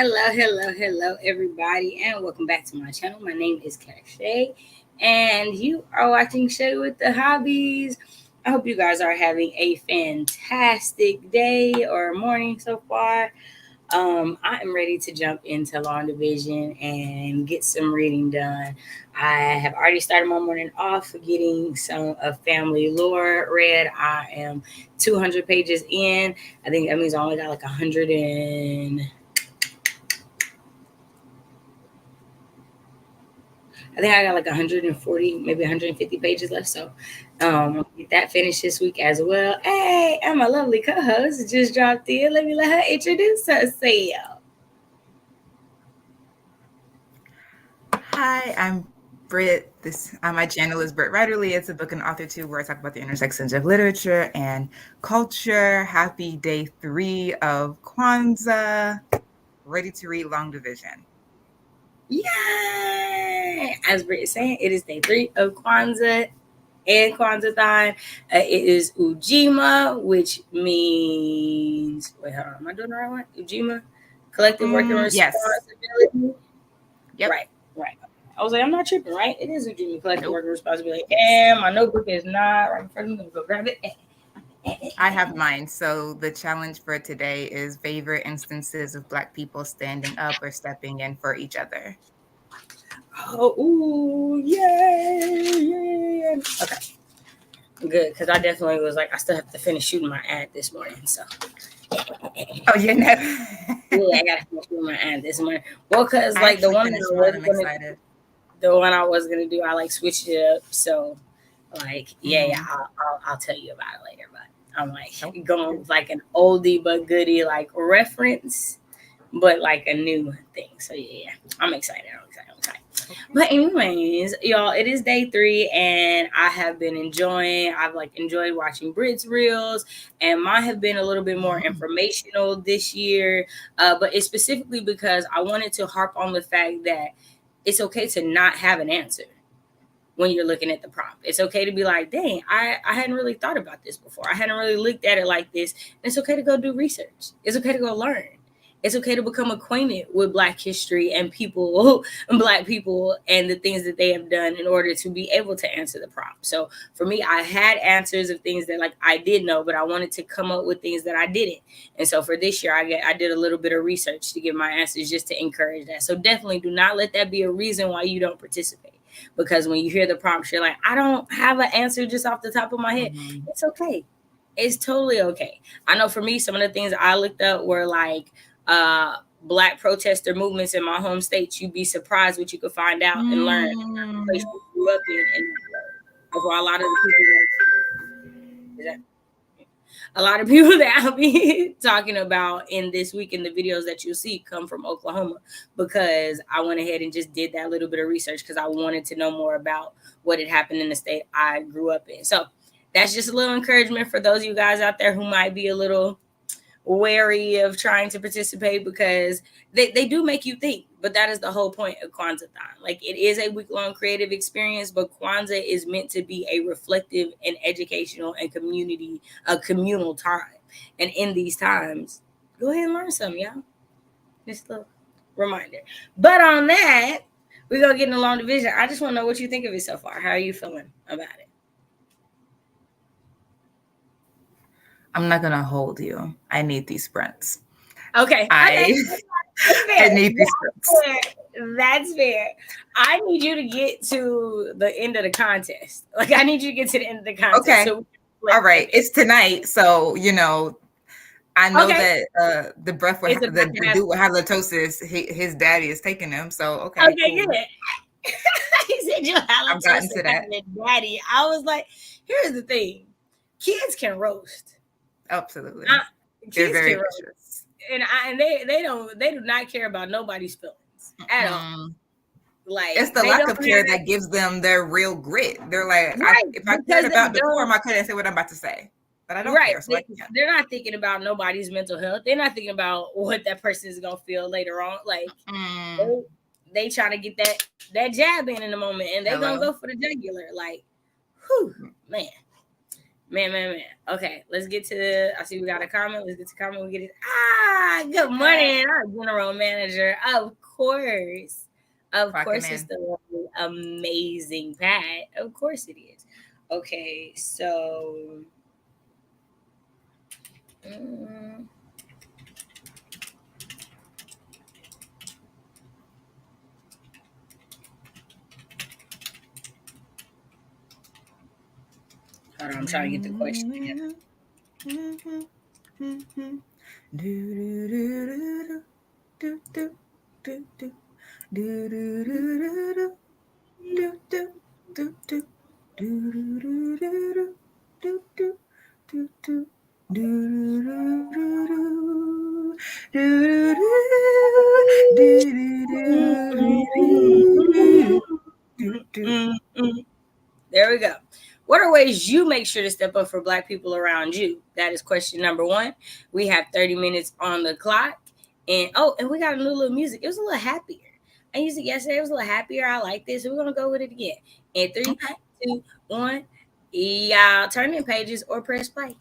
Hello, everybody, and welcome back to my channel. My name is Kiese, and you are watching Shay with the Hobbies. I hope you guys are having a fantastic day or morning so far. I am ready to jump into Long Division and get some reading done. I have already started my morning off getting some of Family Lore read. I am 200 pages in. I think that means I only got like 100 and I think I got like 140, maybe 150 pages left. So get that finished this week as well. Hey, and my lovely co-host just dropped in. Let her introduce herself. Hi, I'm Britt. This on my channel is Britt Writerly. It's a book and author too, where I talk about the intersections of literature and culture. Happy day 3 of Kwanzaa. Ready to read Long Division. Yay! As Britt is saying, it is day 3 of Kwanzaa and Kwanzaa-thon. It is Ujima, which means wait, hold on, am I doing the right one? Ujima, collective working responsibility. Yep. Right. I was like, I'm not tripping, right? It is Ujima, collective working responsibility. And my notebook is not right in front of me. I'm gonna go grab it. I have mine. So the challenge for today is favorite instances of Black people standing up or stepping in for each other. Oh, ooh, yay. Okay. Good, because I definitely was like, I still have to finish shooting my ad this morning. So, oh, you're never. Yeah, I gotta finish shooting my ad this morning. Well, because like the one I was gonna do, I like switched it up. So, like, I'll tell you about it later. But I'm like going with like an oldie but goodie like reference, but like a new thing. So yeah, I'm excited. But anyways, y'all, it is day 3 and I have been I've enjoyed watching Brit's reels, and mine have been a little bit more informational this year. But it's specifically because I wanted to harp on the fact that it's okay to not have an answer when you're looking at the prompt. It's okay to be like, dang, I hadn't really thought about this before. I hadn't really looked at it like this. And it's okay to go do research. It's okay to go learn. It's okay to become acquainted with Black history and Black people, and the things that they have done in order to be able to answer the prompt. So for me, I had answers of things that like I did know, but I wanted to come up with things that I didn't. And so for this year, I did a little bit of research to give my answers just to encourage that. So definitely do not let that be a reason why you don't participate. Because when you hear the prompt, you're like, I don't have an answer just off the top of my head. It's okay. It's totally okay. I know for me, some of the things I looked up were like Black protester movements in my home state. You'd be surprised what you could find out and learn in the place you grew up in. And that's why a lot of the people that I'll be talking about in this week in the videos that you'll see come from Oklahoma, because I went ahead and just did that little bit of research because I wanted to know more about what had happened in the state I grew up in. So that's just a little encouragement for those of you guys out there who might be a little wary of trying to participate, because they do make you think. But that is the whole point of Kwanzaa-thon. Like, it is a week-long creative experience, but Kwanzaa is meant to be a reflective and educational and communal time. And in these times, go ahead and learn something, y'all. Just a little reminder. But on that, we're going to get in the Long Division. I just want to know what you think of it so far. How are you feeling about it? I'm not going to hold you. I need these sprints. Okay. I need these sprints. That's fair. I need you to get to the end of the contest. Like, I need you to get to the end of the contest. Okay. So all right. It's tonight. So, I know that the breath with the dude with halitosis, his daddy is taking him. So, okay. Okay, good. He said your halitosis daddy. I was like, here's the thing. Kids can roast. Absolutely. Kids can roast. And they do not care about nobody's feelings at all. Like, it's the lack of care that gives them their real grit. They're like, if I cared about the form, I couldn't say what I'm about to say. But I don't care. So they're not thinking about nobody's mental health. They're not thinking about what that person is gonna feel later on. Like, they trying to get that jab in the moment, and they're gonna go for the jugular. Like, whew, man. Man. Okay, let's get to I see we got a comment. Let's get to comment. We get it. Good morning. Our general manager. Of course. Of course, it's the lovely, amazing Pat. Of course it is. Okay, so hold on, I'm trying to get the question together. There we go. What are ways you make sure to step up for Black people around you? That is question number 1. We have 30 minutes on the clock. And we got a new little music. It was a little happier. I used it yesterday. It was a little happier. I like this. So we're going to go with it again. In 3, 2, 1. Y'all turn in pages or press play.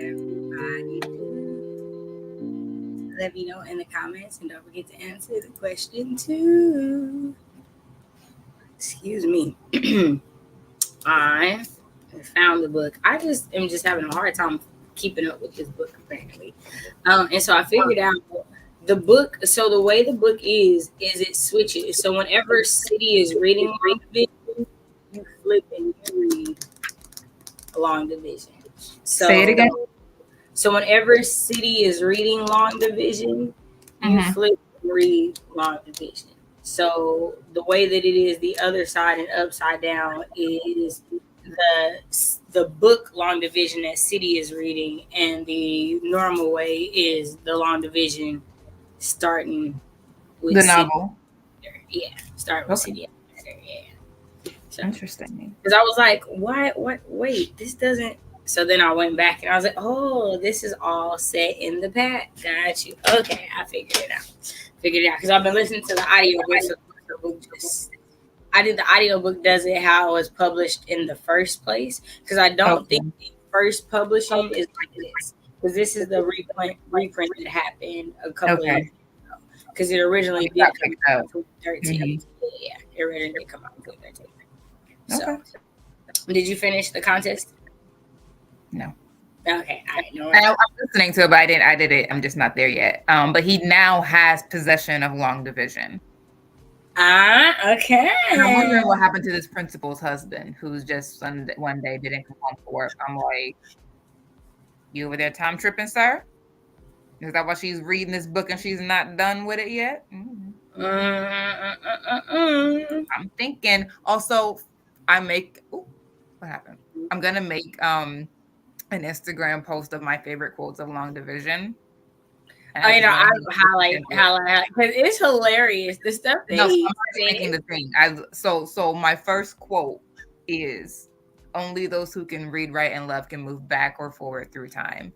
Everybody do. Let me know in the comments, and don't forget to answer the question too. Excuse me. I found the book. I just am just having a hard time keeping up with this book apparently, and so I figured out the book. So the way the book is it switches. So whenever City is reading long division, you flip and you read long division. So Say it again. So whenever City is reading long division, you flip and read long division. So the way that it is, the other side and upside down is the book long division that City is reading, and the normal way is the long division starting with The City. novel. Yeah, starting with City. Yeah. So, interesting. Because I was like, why? What? Wait, this doesn't. So then I went back and I was like, oh, this is all set in the pack. Got you. Okay, I figured it out. Because I've been listening to the audiobook. So the book I did the audiobook does it how it was published in the first place. Because I don't think the first publishing is like this. Because this is the reprint that happened a couple of years ago. Because it originally did come out in 2013. Yeah, it originally did come out in 2013. So, did you finish the contest? No. Okay, I know. I'm listening to it, but I did it. I'm just not there yet. But he now has possession of long division. Okay. And I'm wondering what happened to this principal's husband, who's just one day didn't come home from work. I'm like, you over there time tripping, sir? Is that why she's reading this book and she's not done with it yet? I'm thinking. Also, what happened? I'm gonna make an Instagram post of my favorite quotes of long division. I highlight because it's hilarious. The stuff that I'm making the thing. So my first quote is, "Only those who can read, write, and love can move back or forward through time."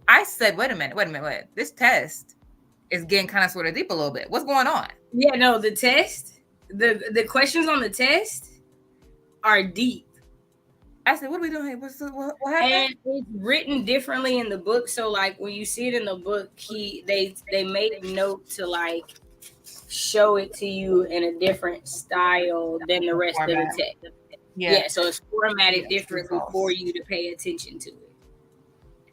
I said, wait a minute. This test is getting kind of sort of deep a little bit. What's going on? Yeah, no, the test, the questions on the test are deep. I said, what are we doing here? What happened? And it's written differently in the book. So like when you see it in the book, they made a note to like show it to you in a different style than the rest of the text. Yeah, so it's formatted differently for you to pay attention to it.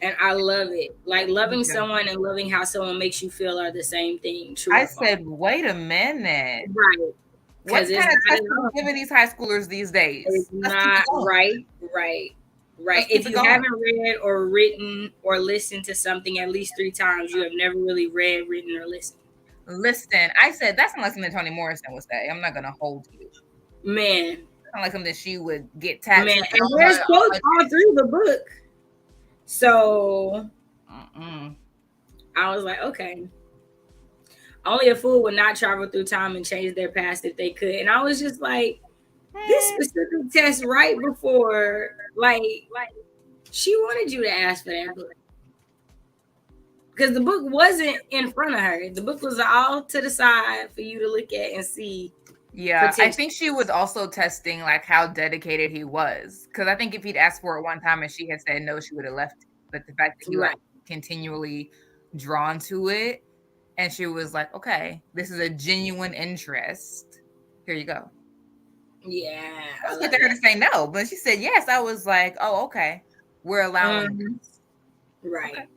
And I love it. Like loving someone and loving how someone makes you feel are the same thing. True. I said, wait a minute. Right. What kind of test are giving these high schoolers these days? It's not right. If you haven't read or written or listened to something at least 3 times, you have never really read, written, or listened. Listen, I said that's not something Toni Morrison would say. I'm not gonna hold you. Man. It's not like something she would get tattooed. Man, and there's quotes all through the book. So I was like, okay. Only a fool would not travel through time and change their past if they could. And I was just like, this specific test right before, like she wanted you to ask for that book. Because the book wasn't in front of her. The book was all to the side for you to look at and see. Yeah, I think she was also testing like how dedicated he was. Because I think if he'd asked for it one time and she had said no, she would have left. But the fact that he was continually drawn to it, and she was like, okay, this is a genuine interest. Here you go. Yeah. I was getting her to say no, but she said yes. I was like, oh, okay. We're allowing this. Right. Okay.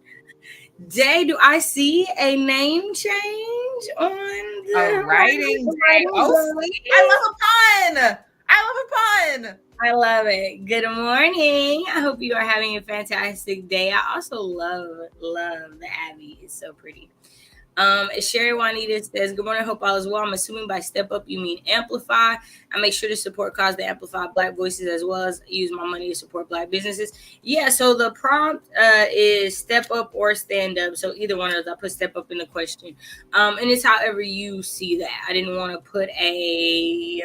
Jay, do I see a name change on the writing? Oh, I love a pun. I love it. Good morning. I hope you are having a fantastic day. I also love the Abbey. It's so pretty. Sherry Juanita says, good morning, hope all is well. I'm assuming by step up you mean amplify. I make sure to support cause to amplify Black voices as well as use my money to support Black businesses. Yeah, so the prompt is step up or stand up. So either one of those, I put step up in the question. And it's however you see that. I didn't want to put a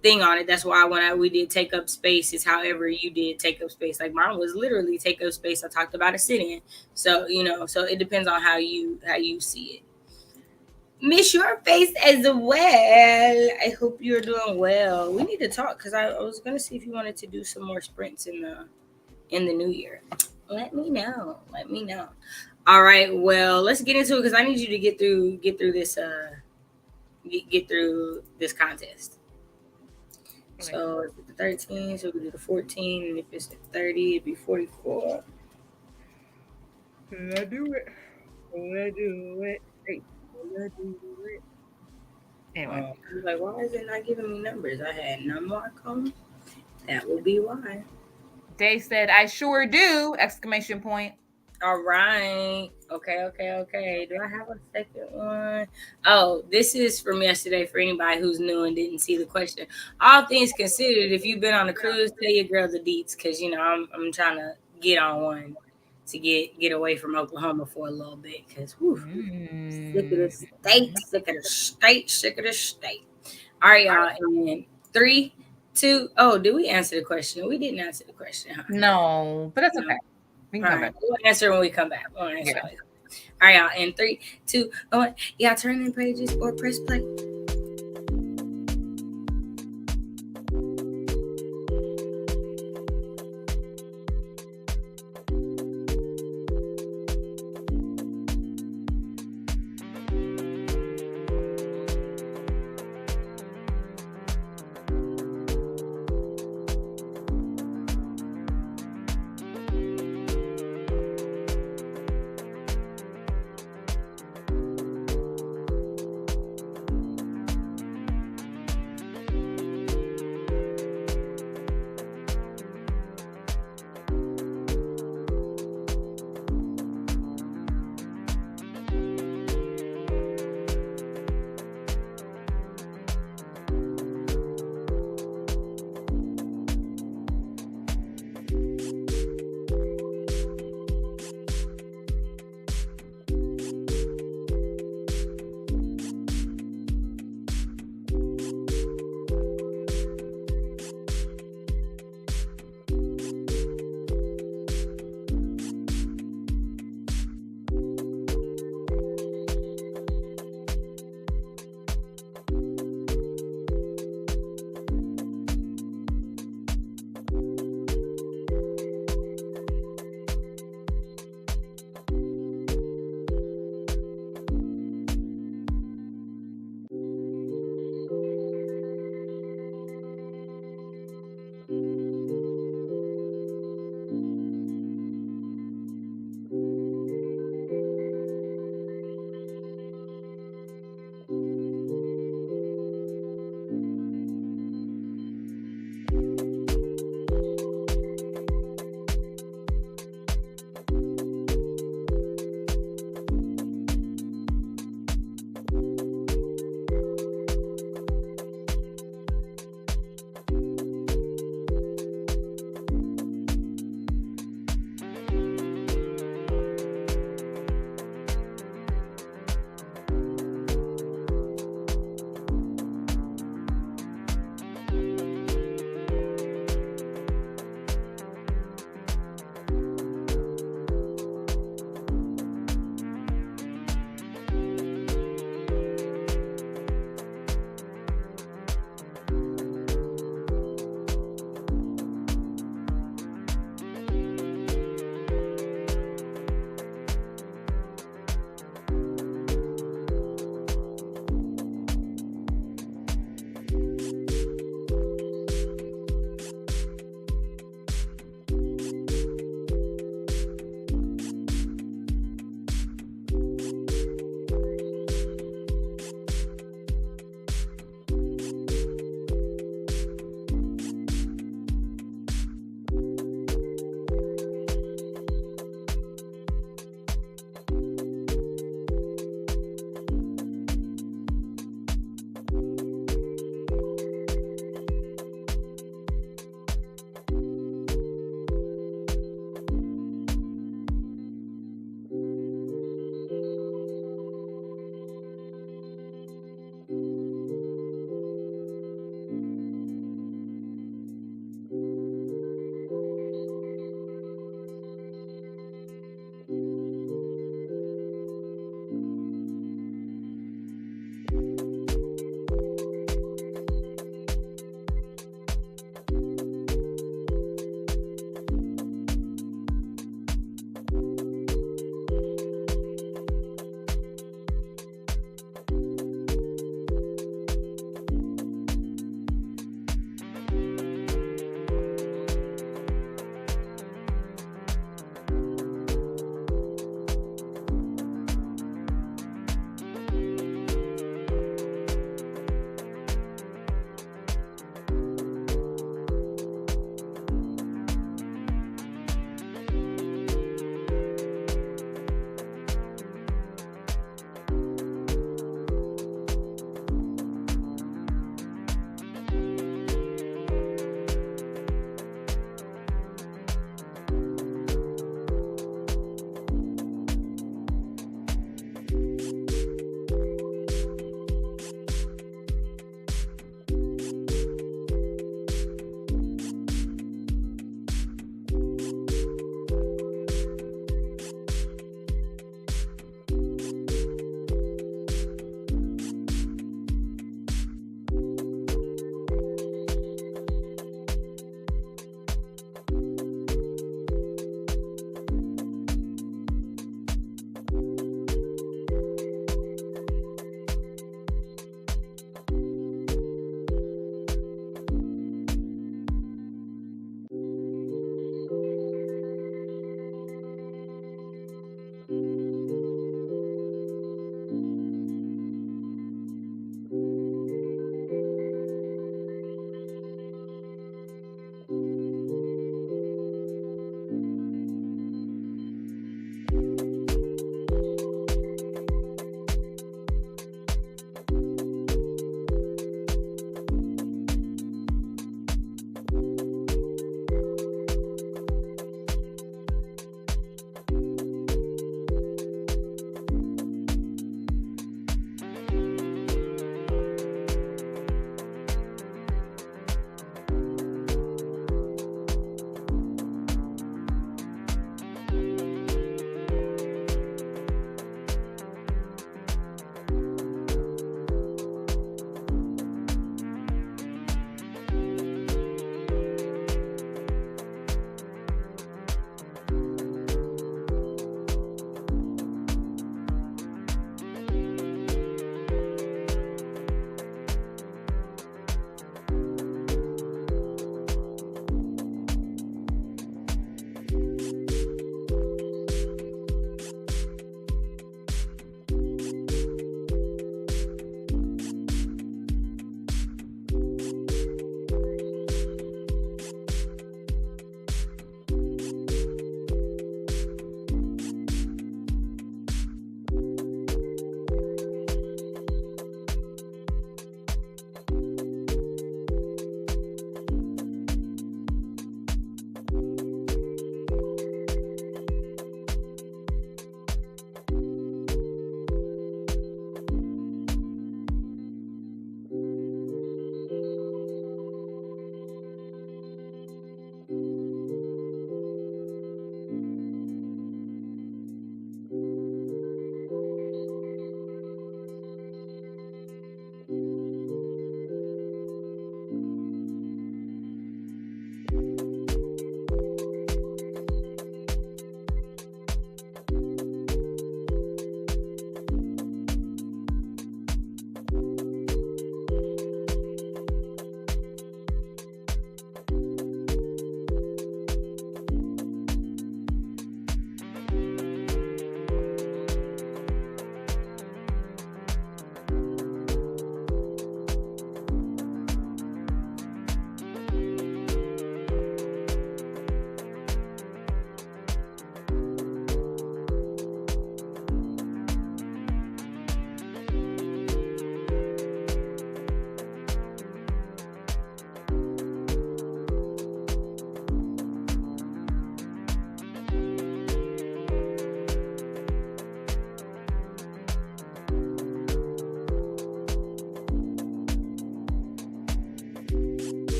thing on it. That's why when we did take up space, is however you did take up space. Like mine was literally take up space. I talked about a sit-in. So, so it depends on how you see it. Miss your face as well. I hope you're doing well. We need to talk because I was gonna see if you wanted to do some more sprints in the new year. Let me know. Let me know. All right. Well, let's get into it because I need you to get through this get through this contest. Okay. So if it's the 13, so we do the 14, and if it's the 30, it'd be 44. Can I do it? Can I do it? Hey, can I do it? Anyway, I was like, why is it not giving me numbers? I had none mark on. That will be why. Dave said, I sure do! Exclamation point. All right. Okay. Do I have a second one? Oh, this is from yesterday for anybody who's new and didn't see the question. All things considered, if you've been on a cruise, tell your girl the deets because I'm trying to get on one to get away from Oklahoma for a little bit because sick of the state. All right, y'all. And 3, 2. Oh, did we answer the question? We didn't answer the question, huh? No, but that's okay. We can come back. We'll answer when we come back. All right, y'all. In 3, 2, 1. Y'all turn in pages or press play.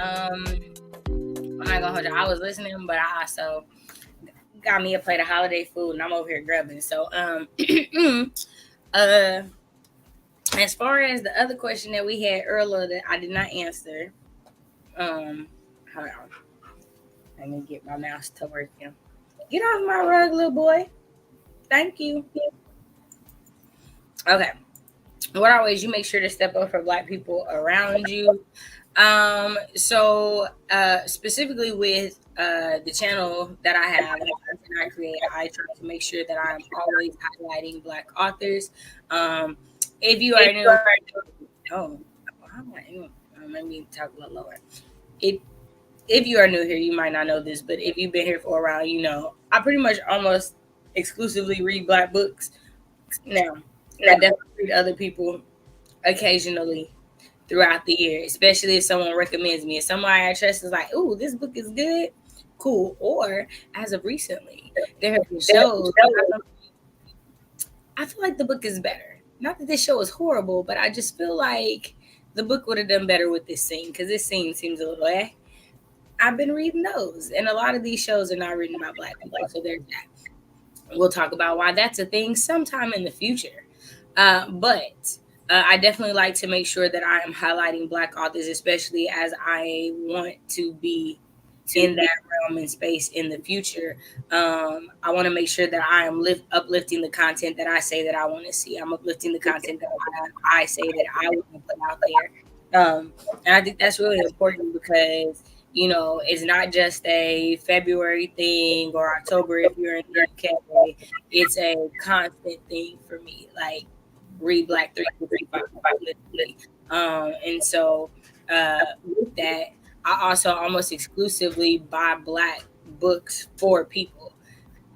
I'm not gonna hold you. I was listening, but I also got me a plate of holiday food, and I'm over here grubbing. So, as far as the other question that we had earlier that I did not answer, hold on. Let me get my mouse to working. Get off my rug, little boy. Thank you. Okay. What are ways you make sure to step up for Black people around you? So specifically with the channel that I have and the content I create, I try to make sure that I'm always highlighting Black authors. If you are new, let me talk a little lower. If you are new here, you might not know this, but if you've been here for a while, you know I pretty much almost exclusively read Black books. Now, I definitely read other people occasionally throughout the year, especially if someone recommends me. If somebody I trust is like, "Ooh, this book is good," cool. Or as of recently, there have been shows. I feel like the book is better. Not that this show is horrible, but I just feel like the book would have done better with this scene because this scene seems a little I've been reading those, and a lot of these shows are not written about Black people, so there's that. We'll talk about why that's a thing sometime in the future. But I definitely like to make sure that I am highlighting Black authors, especially as I want to be in that realm and space in the future. I want to make sure that I am uplifting the content that I say that I want to see. I'm uplifting the content that I say that I want to put out there. And I think that's really important because it's not just a February thing or October if you're in the UK. It's a constant thing for me. Like, read Black 335. And so with that, I also almost exclusively buy Black books for people.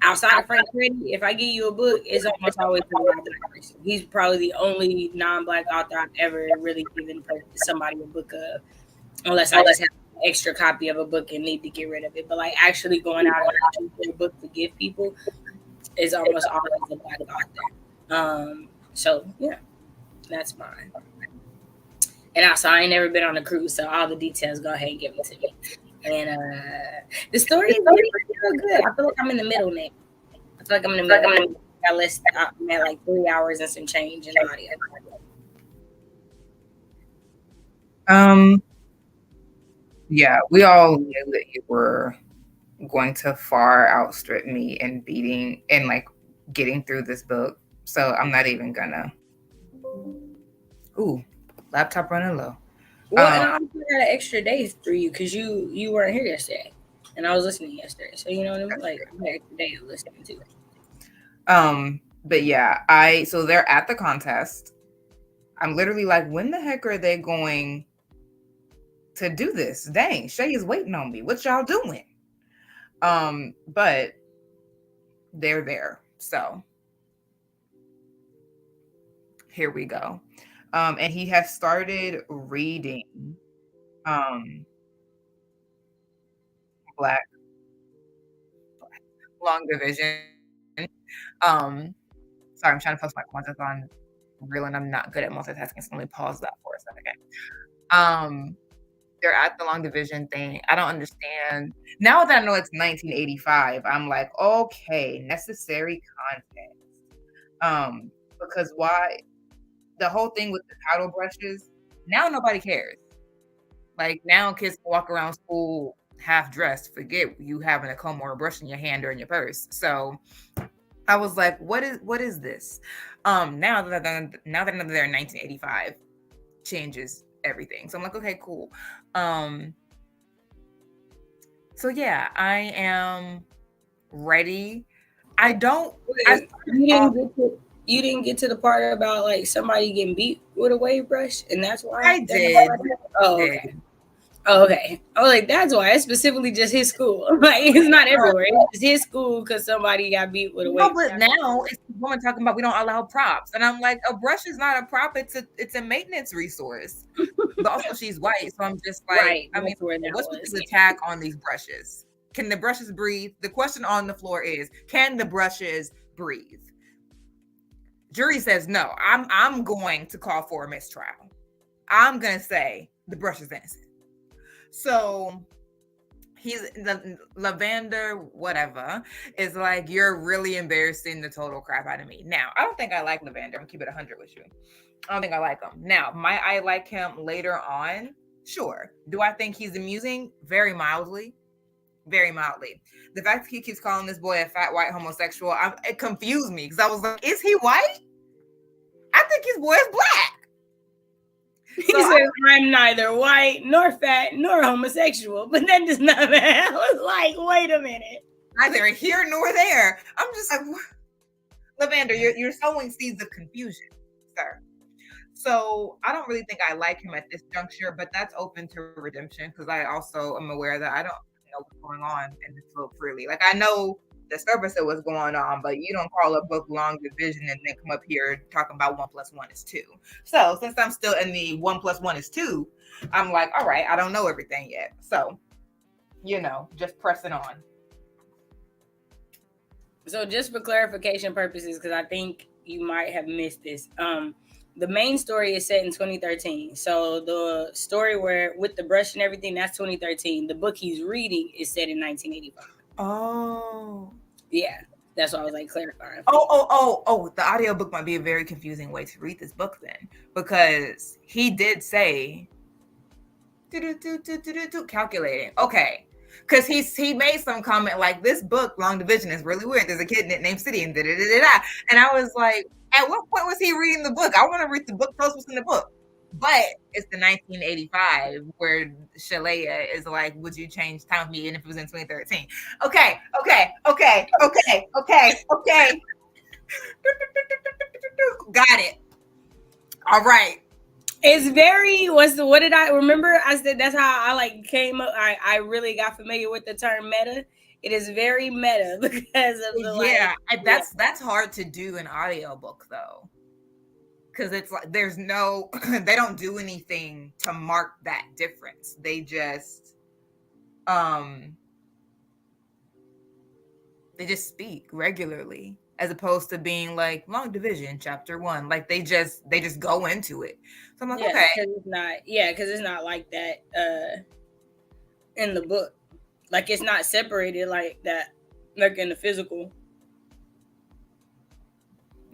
Outside of Frank Reddy, if I give you a book, it's almost always a Black person. He's probably the only non-Black author I've ever really given somebody a book of, unless I just have an extra copy of a book and need to get rid of it. But like actually going out and choosing a book to give people is almost always a Black author. So yeah, that's mine. And also, I ain't never been on a cruise, so all the details, go ahead and give it to me. And the story is really good. I feel like I'm in the middle now. I feel like I'm in the middle. I'm at like 3 hours and some change in audio. Yeah, we all knew that you were going to far outstrip me in beating and like getting through this book. So I'm not even gonna. Ooh, laptop running low. Well, and I also had an extra day through you because you weren't here yesterday, and I was listening yesterday. So you know what I mean? Like, I had an extra day of listening to it. But yeah, so they're at the contest. I'm literally like, when the heck are they going to do this? Dang, Shay is waiting on me. What y'all doing? But they're there. So here we go. And he has started reading Black Long Division. Sorry, I'm trying to post my content on Reel, and I'm not good at multitasking, so let me pause that for a second. They're at the Long Division thing. I don't understand. Now that I know it's 1985, I'm like, okay, necessary context. Because why? The whole thing with the paddle brushes, now nobody cares. Like, now kids can walk around school half dressed, forget you having a comb or a brush in your hand or in your purse. So I was like, what is this? Now that they're in 1985, changes everything. So I'm like, okay, cool. So yeah, I am ready. You didn't get to the part about like somebody getting beat with a wave brush, and that's why I did. Oh, okay. Oh, okay. Oh, like that's why it's specifically just his school. Like it's not everywhere. It's his school because somebody got beat with a wave. No, but now it's the woman talking about we don't allow props, and I'm like, a brush is not a prop. It's a maintenance resource. But also she's white, so I'm just like, right. I mean, what's with this attack on these brushes? Can the brushes breathe? The question on the floor is, can the brushes breathe? Jury says no. I'm going to call for a mistrial. I'm gonna say the brush is innocent. So he's the Lavender, whatever, is like, you're really embarrassing the total crap out of me. Now, I don't think I like Lavender. I'm gonna keep it 100 with you. I don't think I like him. Now, might I like him later on? Sure. Do I think he's amusing? Very mildly. Very mildly. The fact that he keeps calling this boy a fat white homosexual, it confused me because I was like, is he white? I think his boy is black. He says, I'm neither white nor fat nor homosexual, but that does not matter. I was like, wait a minute. Neither here nor there. I'm just like, Lavender, you're sowing seeds of confusion, sir. So I don't really think I like him at this juncture, but that's open to redemption because I also am aware that I don't know what's going on in this book really. Like, I know the surface of what's going on, but you don't call a book Long Division and then come up here talking about 1 + 1 is 2. So since I'm still in the 1 + 1 is 2, I'm like, all right, I don't know everything yet. So, just pressing on. So just for clarification purposes, because I think you might have missed this. The main story is set in 2013. So the story where with the brush and everything, that's 2013. The book he's reading is set in 1985. Oh. Yeah. That's why I was like clarifying. Oh. The audiobook might be a very confusing way to read this book then. Because he did say calculating. Okay. Because he made some comment like, this book, Long Division, is really weird. There's a kid named City and da-da-da-da-da. And I was like, at what point was he reading the book? I want to read the book, tell us what's in the book. But it's the 1985 where Shalaya is like, would you change time with me? And if it was in 2013. Okay. Got it. All right. It's very, what did I remember? I said that's how I like came up. I really got familiar with the term meta. It is very meta because of the that's hard to do in audiobook though. Because it's like there's no they don't do anything to mark that difference. They just speak regularly as opposed to being like Long Division chapter 1. Like they just go into it. So I'm like, okay. Because it's not like that in the book. Like it's not separated like that, like in the physical.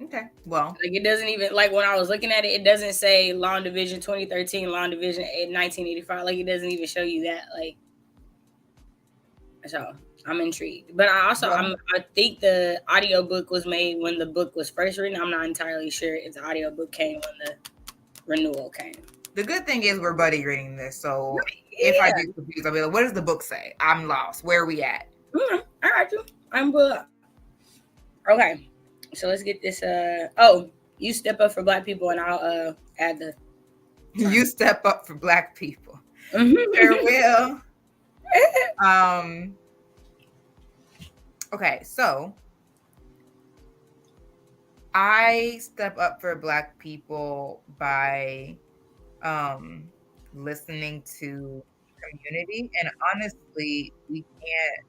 Okay. Well, like it doesn't even, like when I was looking at it, it doesn't say Long Division 2013, Long Division 1985. Like it doesn't even show you that. Like, so I'm intrigued. But I think the audiobook was made when the book was first written. I'm not entirely sure if the audiobook came when the renewal came. The good thing is we're buddy reading this, so if I get confused, I'll be like, what does the book say? I'm lost. Where are we at? I got you. I'm good. Okay. So let's get this. You step up for Black people, and I'll add the. You step up for Black people. Sure will. Okay, so I step up for Black people by listening to community, and honestly, we can't.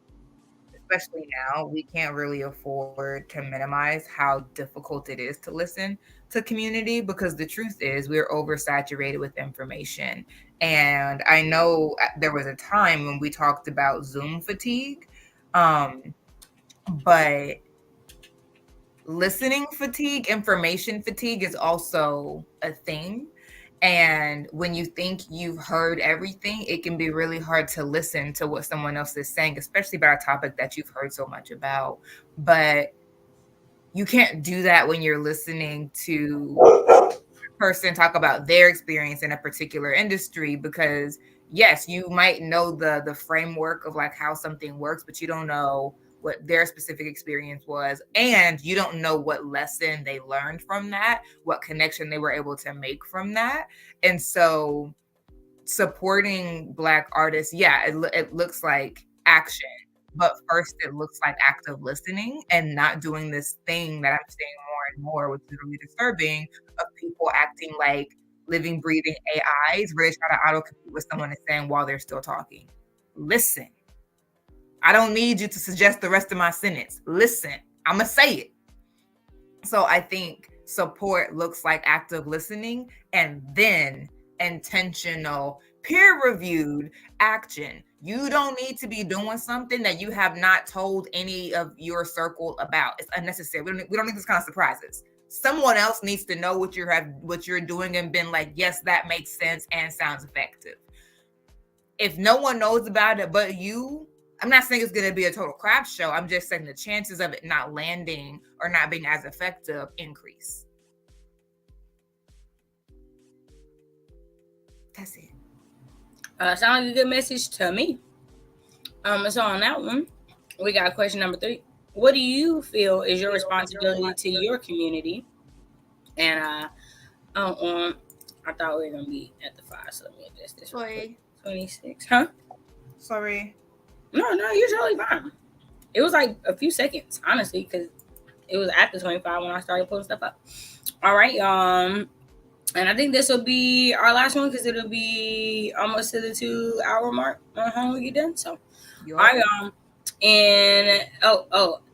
Especially now, we can't really afford to minimize how difficult it is to listen to community because the truth is we're oversaturated with information. And I know there was a time when we talked about Zoom fatigue, but listening fatigue, information fatigue is also a thing. And when you think you've heard everything, it can be really hard to listen to what someone else is saying, especially about a topic that you've heard so much about. But you can't do that when you're listening to a person talk about their experience in a particular industry, because yes, you might know the framework of like how something works, but you don't know what their specific experience was, and you don't know what lesson they learned from that, what connection they were able to make from that. And so supporting Black artists, it looks like action, but first it looks like active listening and not doing this thing that I'm seeing more and more, which is really disturbing, of people acting like living, breathing AIs where they try to auto-compete with someone is saying while they're still talking. Listen. I don't need you to suggest the rest of my sentence. Listen, I'm going to say it. So I think support looks like active listening and then intentional peer-reviewed action. You don't need to be doing something that you have not told any of your circle about. It's unnecessary. We don't need this kind of surprises. Someone else needs to know what you're doing and been like, yes, that makes sense and sounds effective. If no one knows about it but you, I'm not saying it's going to be a total crap show. I'm just saying the chances of it not landing or not being as effective increase. That's it. Sounds like a good message to me. So on that one, we got question number 3. What do you feel is your responsibility to your community? And I thought we were gonna be at the 5, so let me adjust this. Sorry. 26, huh? Sorry. No, you're totally fine. It was like a few seconds, honestly, because it was after 25 when I started pulling stuff up. All right, and I think this will be our last one because it'll be almost to the 2-hour mark when we get done. So, all right, and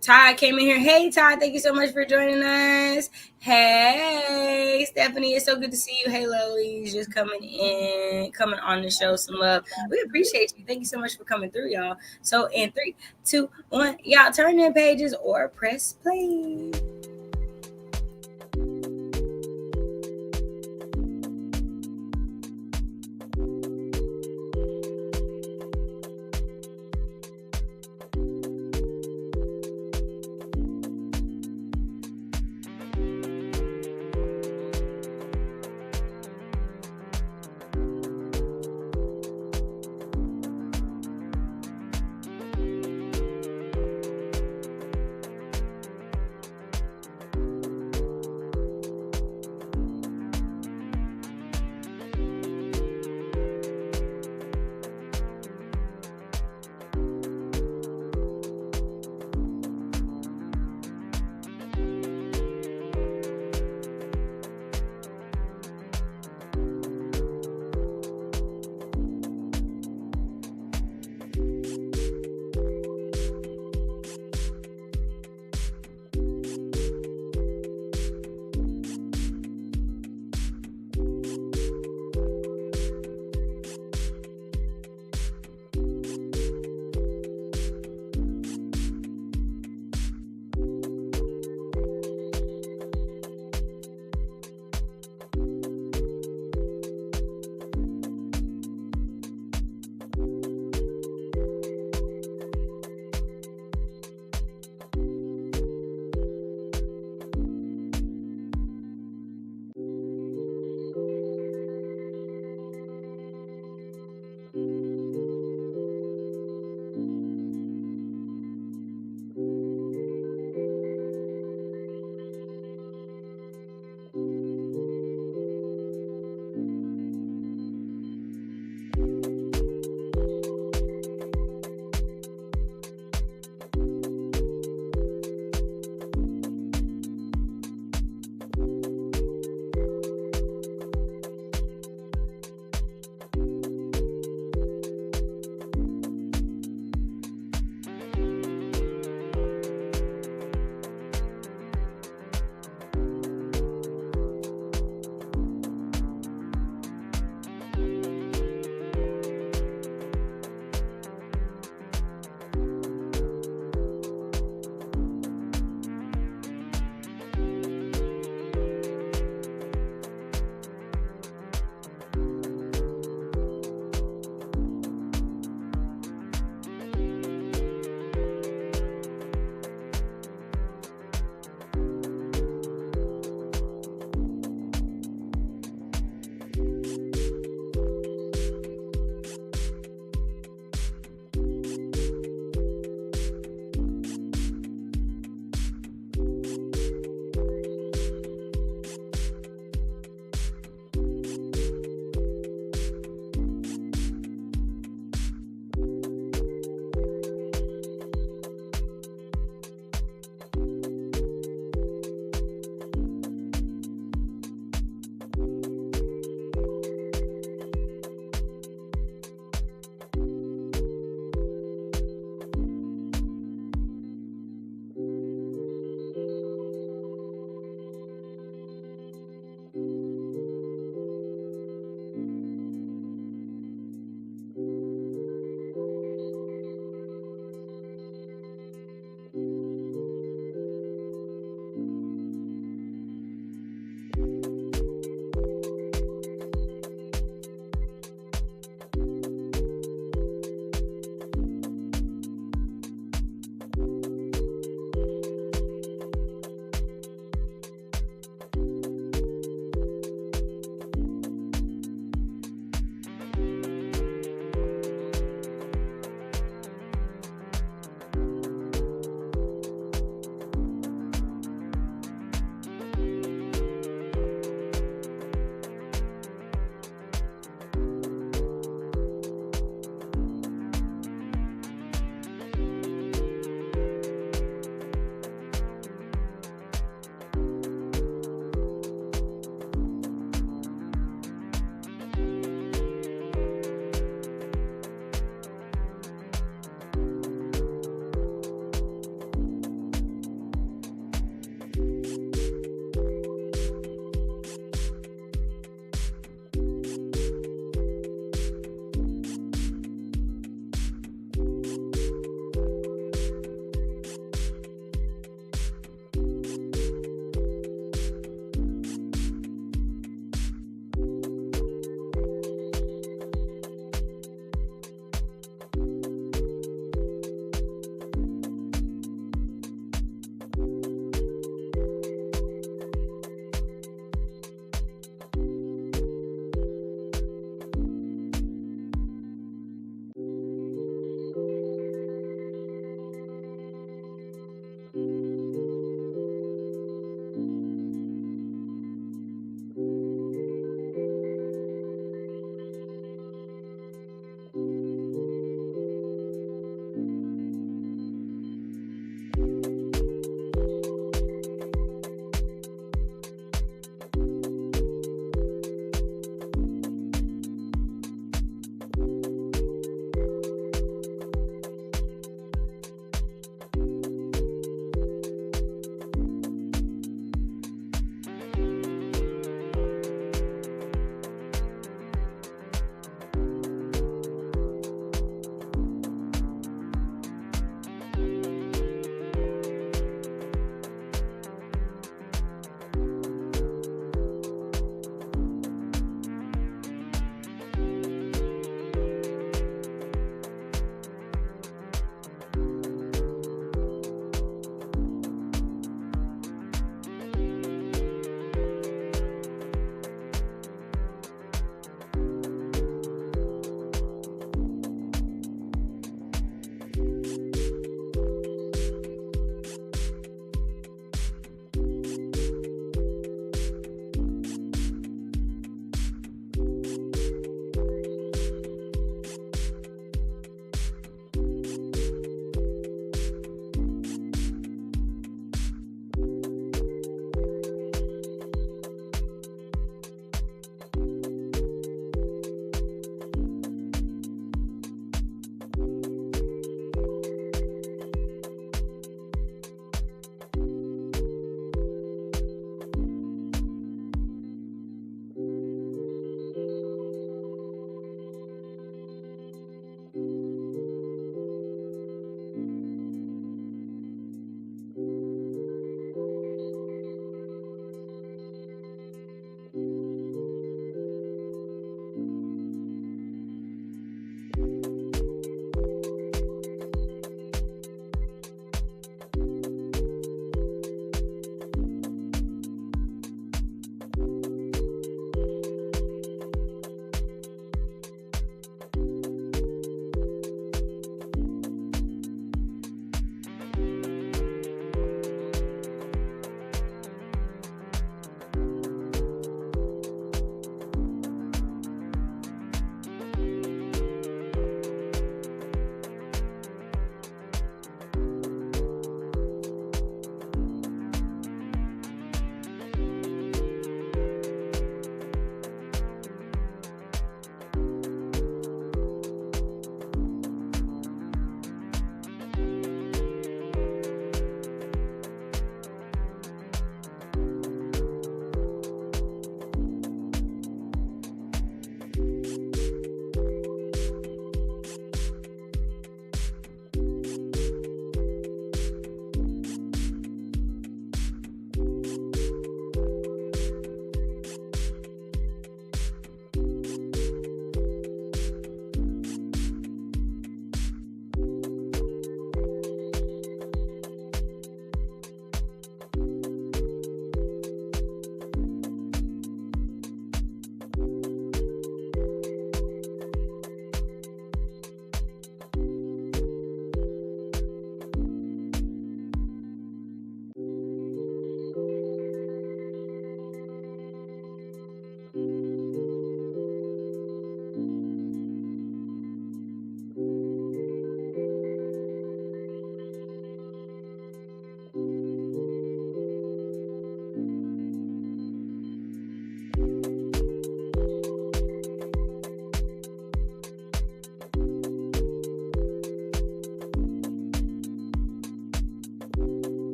Ty came in here. Hey, Ty, thank you so much for joining us. Hey, Stephanie, it's so good to see you. Hey, Lolies, just coming on the show. Some love. We appreciate you. Thank you so much for coming through, y'all. So, in 3, 2, 1, y'all turn in pages or press play.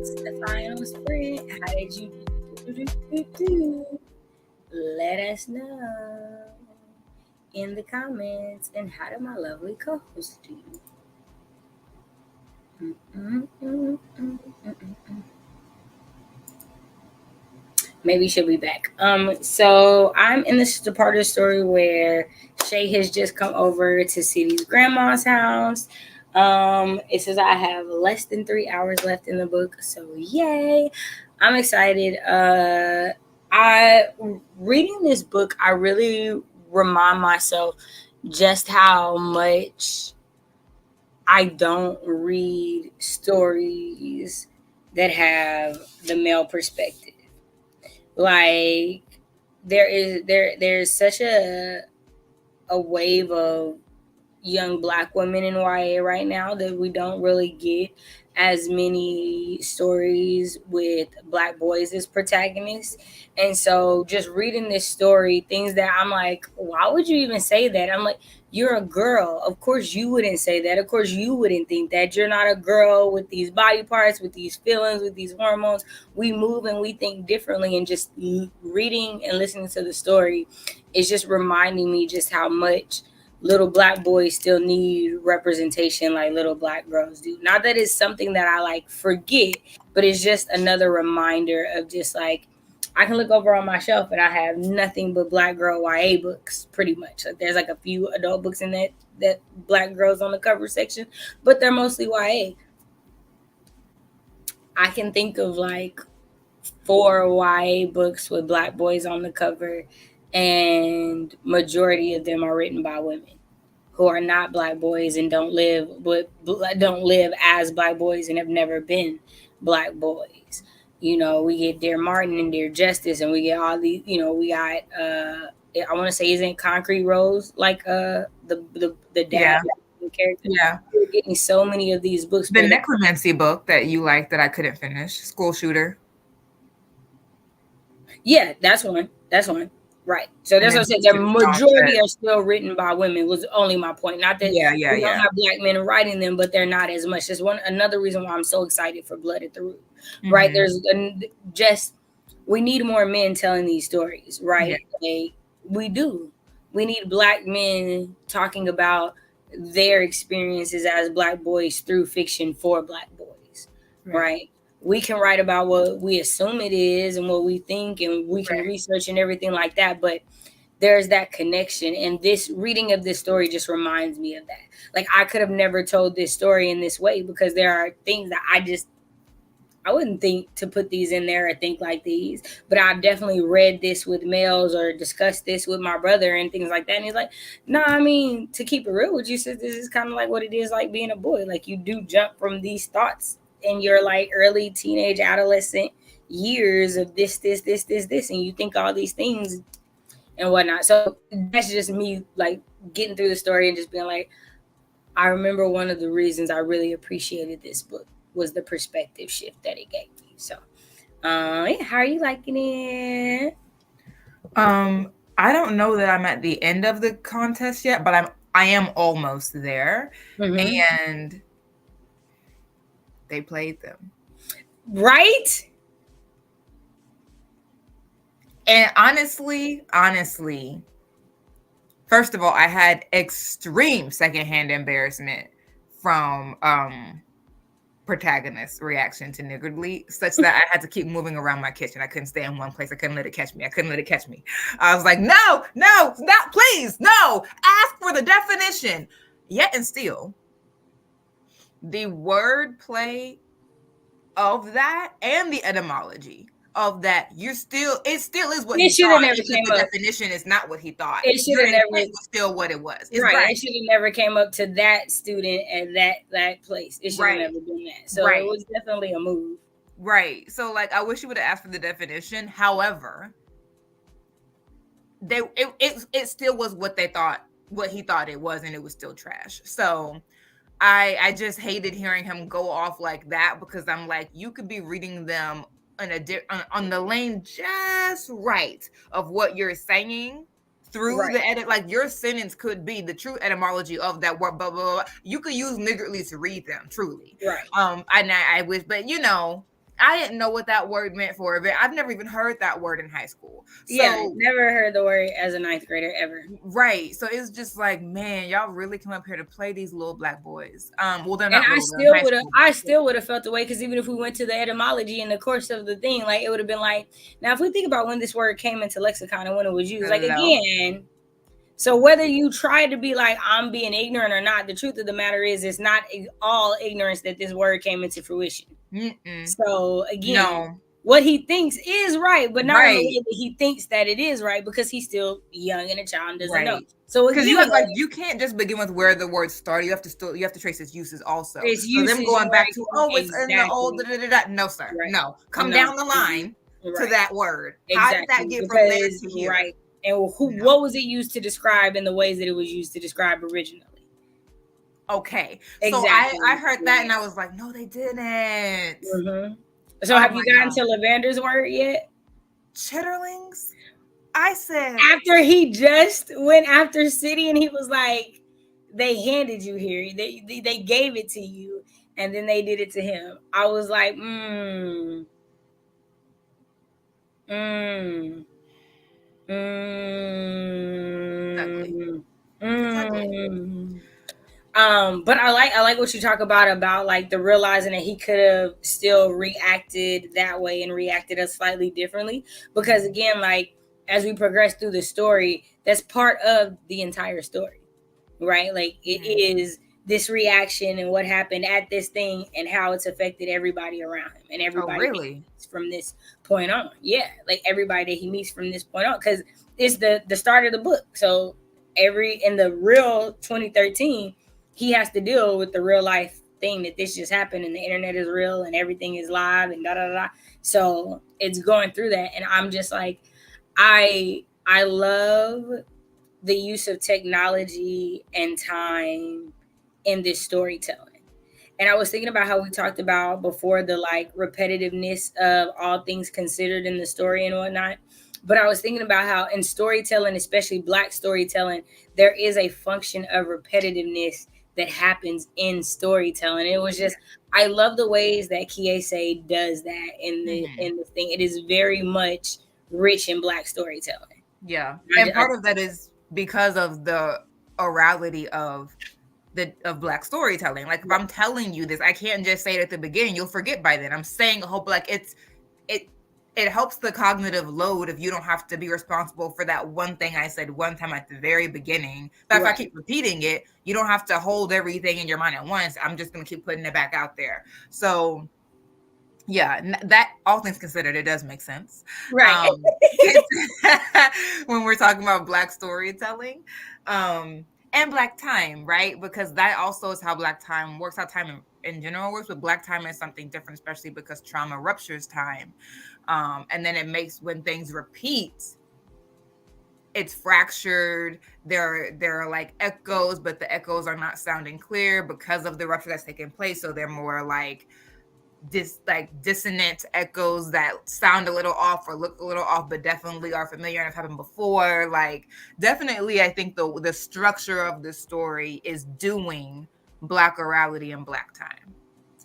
It's the final sprint. How did you do? Let us know in the comments. And how did my lovely co-host do? Maybe she'll be back. So I'm in this part of the story where Shay has just come over to City's grandma's house. It says I have less than 3 hours left in the book, so yay! I'm excited. I reading this book, I really remind myself just how much I don't read stories that have the male perspective. Like there's such a wave of young Black women in YA right now that we don't really get as many stories with Black boys as protagonists. And so just reading this story, things that I'm like, why would you even say that? I'm like, you're a girl. Of course you wouldn't say that. Of course you wouldn't think that. You're not a girl with these body parts, with these feelings, with these hormones. We move and we think differently. And just reading and listening to the story is just reminding me just how much little Black boys still need representation like little Black girls do. Not that it's something that I like forget, but it's just another reminder of just like, I can look over on my shelf and I have nothing but Black girl YA books, pretty much. Like there's like a few adult books in that Black girls on the cover section, but they're mostly YA. I can think of like 4 YA books with Black boys on the cover, and majority of them are written by women who are not Black boys and don't live as Black boys and have never been Black boys. You know, we get Dear Martin and Dear Justice, and we get all these. You know, we got I want to say, isn't Concrete Rose like the dad character? Yeah, we're getting so many of these books. The necromancy book that you like that I couldn't finish, School Shooter. Yeah, that's one. Right. So that's what I said. The majority are still written by women, was only my point. Not that we don't have Black men writing them, but they're not as much. That's another reason why I'm so excited for Blood at the Root. Mm-hmm. Right. There's we need more men telling these stories, right? Yeah. Like, we do. We need Black men talking about their experiences as Black boys through fiction for Black boys. Right. We can write about what we assume it is and what we think, and we can research and everything like that. But there's that connection. And this reading of this story just reminds me of that. Like, I could have never told this story in this way because there are things that I wouldn't think to put these in there or think like these. But I've definitely read this with males or discussed this with my brother and things like that. And he's like, no, I mean, to keep it real with you, sis, this is kind of like what it is like being a boy. Like, you do jump from these thoughts in your like early teenage adolescent years of this, and you think all these things and whatnot. So that's just me like getting through the story and just being like, I remember one of the reasons I really appreciated this book was the perspective shift that it gave me. So how are you liking it? I don't know that I'm at the end of the contest yet, but I am almost there. Mm-hmm. And they played them. Right? And honestly, first of all, I had extreme secondhand embarrassment from protagonist's reaction to niggardly, such that I had to keep moving around my kitchen. I couldn't stay in one place. I couldn't let it catch me. I was like, no, not please, no, ask for the definition. Yet and still, the wordplay of that and the etymology of that, it still is what he thought. Never came the up. Definition is not what he thought. It should have never was still what it was. It's right. It should have never came up to that student at that place. It should have never been that. So it was definitely a move. Right. So like, I wish you would have asked for the definition. However, it still was what they thought, what he thought it was, and it was still trash. So I just hated hearing him go off like that, because I'm like, you could be reading them on the lane just right of what you're saying through the edit. Like, your sentence could be the true etymology of that word, blah, blah, blah. You could use niggardly to read them, truly. Right. And I wish, but you know, I didn't know what that word meant for it. I've never even heard that word in high school. So, yeah, never heard the word as a 9th grader ever. Right. So it's just like, man, y'all really come up here to play these little black boys. Well, they're And not. I still would have felt the way, because even if we went to the etymology in the course of the thing, like it would have been like, now if we think about when this word came into lexicon and when it was used, like again. So whether you try to be like, I'm being ignorant or not, the truth of the matter is it's not all ignorance that this word came into fruition. So again, what he thinks is right, but not in the way that he thinks that it is right, because he's still young and a child and doesn't know. So because you can't just begin with where the word started. You have to trace its uses also. So them going back to it's in the old no sir, no, come down the line to that word. How did that get from there to here? Right. And what was it used to describe in the ways that it was used to describe originally? Okay. Exactly. So I heard that and I was like, no, they didn't. Mm-hmm. So have you gotten to Lavender's word yet? Chitterlings? I said. After he just went after City and he was like, they handed you here. They gave it to you and then they did it to him. I was like, But I like what you talk about like the realizing that he could have still reacted that way and reacted us slightly differently, because again, like as we progress through the story, that's part of the entire story, right? Like it is this reaction and what happened at this thing and how it's affected everybody around him and everybody from this point on. Yeah, like everybody that he meets from this point on, because it's the start of the book. So in the real 2013, he has to deal with the real life thing that this just happened and the internet is real and everything is live and da da da. So it's going through that, and I'm just like, I love the use of technology and time in this storytelling. And I was thinking about how we talked about before the like repetitiveness of all things considered in the story and whatnot. But I was thinking about how in storytelling, especially Black storytelling, there is a function of repetitiveness that happens in storytelling. It was just, I love the ways that Kiese does that in the thing. It is very much rich in Black storytelling. Yeah. And part of that is because of the orality of Black storytelling. Like if I'm telling you this, I can't just say it at the beginning. You'll forget by then. I'm saying a whole, like it helps the cognitive load if you don't have to be responsible for that one thing I said one time at the very beginning. But if I keep repeating it, you don't have to hold everything in your mind at once. I'm just going to keep putting it back out there. So yeah, that all things considered, it does make sense. Right. When we're talking about Black storytelling and Black time, right? Because that also is how Black time works, how time in general works, but Black time is something different, especially because trauma ruptures time. And then it makes, when things repeat, it's fractured. There are like echoes, but the echoes are not sounding clear because of the rupture that's taking place. So they're more like dissonant echoes that sound a little off or look a little off, but definitely are familiar and have happened before. Like definitely, I think the structure of the story is doing Black orality and Black time.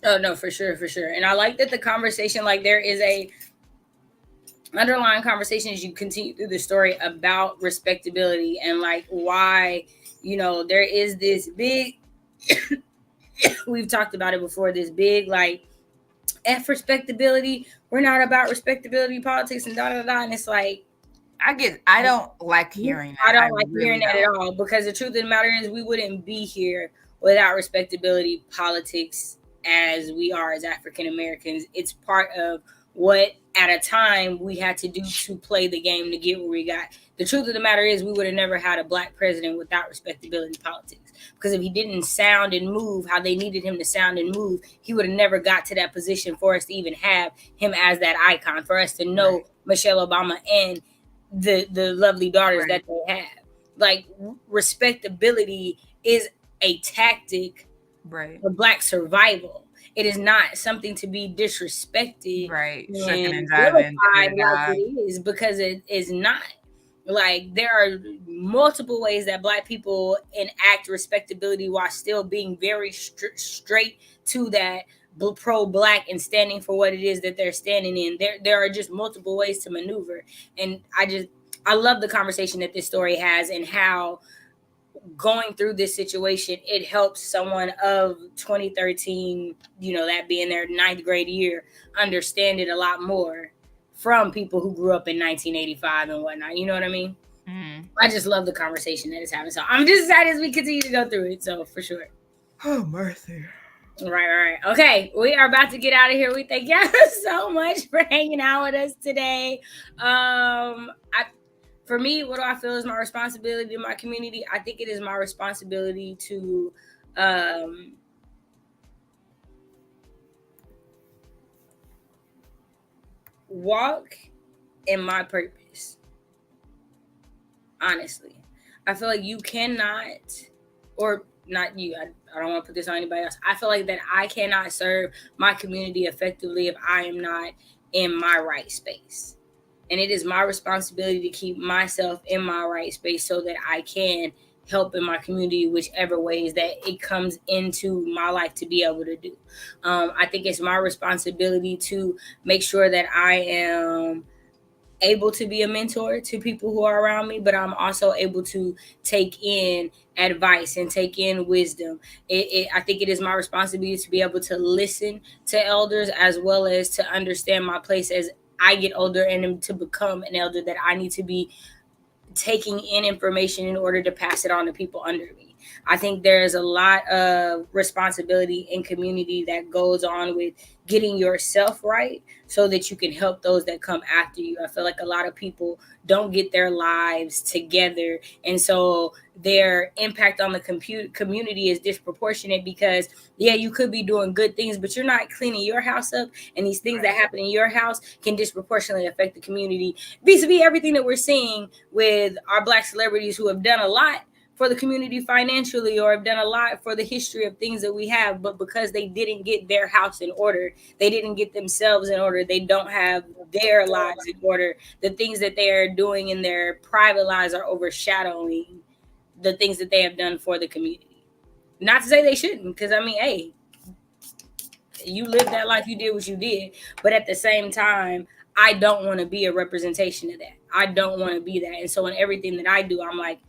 Oh no, for sure. And I like that the conversation, like there is a underlying conversation as you continue through the story about respectability and like why, there is this big we've talked about it before, this big like F respectability. We're not about respectability politics and da da da. And it's like, I don't like hearing that. I don't like hearing that at all, because the truth of the matter is we wouldn't be here without respectability politics as we are as African Americans. It's part of what at a time we had to do to play the game to get where we got. The truth of the matter is we would have never had a Black president without respectability politics, because if he didn't sound and move how they needed him to sound and move, he would have never got to that position for us to even have him as that icon, for us to know Michelle Obama and the lovely daughters that they have. Like respectability is a tactic for Black survival. It is not something to be disrespected, and driving like it is, because it is not. Like there are multiple ways that Black people enact respectability while still being very straight to that pro-black and standing for what it is that they're standing in. There are just multiple ways to maneuver, and I love the conversation that this story has, and how going through this situation, it helps someone of 2013, that being their 9th grade year, understand it a lot more from people who grew up in 1985 and whatnot. You know what I mean? I just love the conversation that it's having. So I'm just excited as we continue to go through it. So for sure. Oh, mercy. Right. Okay, we are about to get out of here. We thank y'all so much for hanging out with us today. For me, what do I feel is my responsibility to my community? I think it is my responsibility to walk in my purpose. Honestly, I feel like you cannot, or not you, I don't want to put this on anybody else. I feel like that I cannot serve my community effectively if I am not in my right space. And it is my responsibility to keep myself in my right space so that I can help in my community, whichever ways that it comes into my life to be able to do. I think it's my responsibility to make sure that I am able to be a mentor to people who are around me, but I'm also able to take in advice and take in wisdom. I think it is my responsibility to be able to listen to elders, as well as to understand my place as I get older and to become an elder, that I need to be taking in information in order to pass it on to people under me. I think there's a lot of responsibility in community that goes on with getting yourself right so that you can help those that come after you. I feel like a lot of people don't get their lives together, and so their impact on the community is disproportionate, because you could be doing good things, but you're not cleaning your house up, and these things that happen in your house can disproportionately affect the community, vis-a-vis everything that we're seeing with our Black celebrities who have done a lot for the community financially, or have done a lot for the history of things that we have, but because they didn't get their house in order, they didn't get themselves in order, they don't have their lives in order, the things that they are doing in their private lives are overshadowing the things that they have done for the community. Not to say they shouldn't, because I mean, hey, you lived that life, you did what you did, but at the same time, I don't want to be a representation of that. I don't want to be that. And so in everything that I do, I'm like,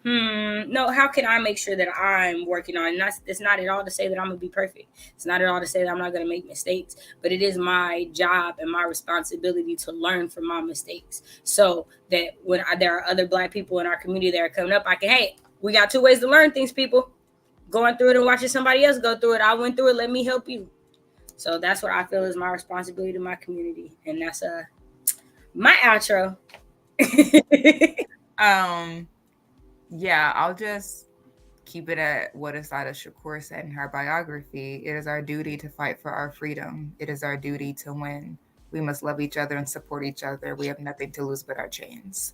no, how can I make sure that I'm working on it? It's not at all to say that I'm going to be perfect. It's not at all to say that I'm not going to make mistakes, but it is my job and my responsibility to learn from my mistakes, so that when there are other Black people in our community that are coming up, I can, hey, we got 2 ways to learn things, people. Going through it and watching somebody else go through it. I went through it. Let me help you. So that's what I feel is my responsibility to my community. And that's my outro. Yeah, I'll just keep it at what Assata Shakur said in her biography. It is our duty to fight for our freedom. It is our duty to win. We must love each other and support each other. We have nothing to lose but our chains.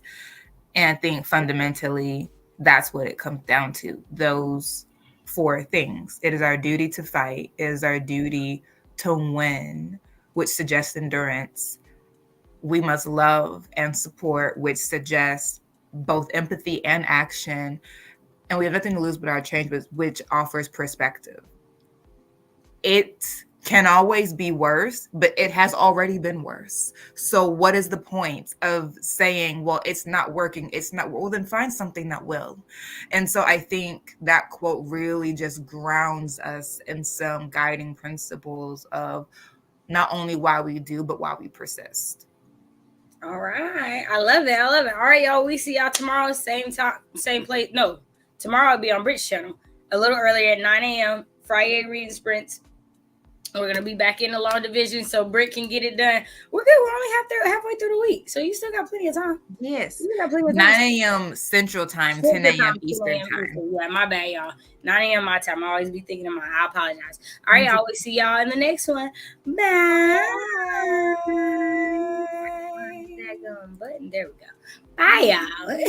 And I think fundamentally that's what it comes down to. Those 4 things. It is our duty to fight. It is our duty to win, which suggests endurance. We must love and support, which suggests both empathy and action. And we have nothing to lose but our change, which offers perspective. It can always be worse, but it has already been worse. So what is the point of saying, well, it's not working? Well, then find something that will. And so I think that quote really just grounds us in some guiding principles of not only why we do, but why we persist. All right. I love it. All right, y'all. We see y'all tomorrow, same time, same place. No, tomorrow I'll be on Brit's channel a little earlier at 9 a.m. Friday reading sprints. We're going to be back in the law division so Brit can get it done. We're good. We're only halfway through the week, so you still got plenty of time. Yes. You got plenty of time. 9 a.m. Central Time, 10 a.m. Eastern Time. Yeah, my bad, y'all. 9 a.m. my time. I always be thinking of I apologize. All right, y'all. We see y'all in the next one. Bye. There we go. Bye, y'all.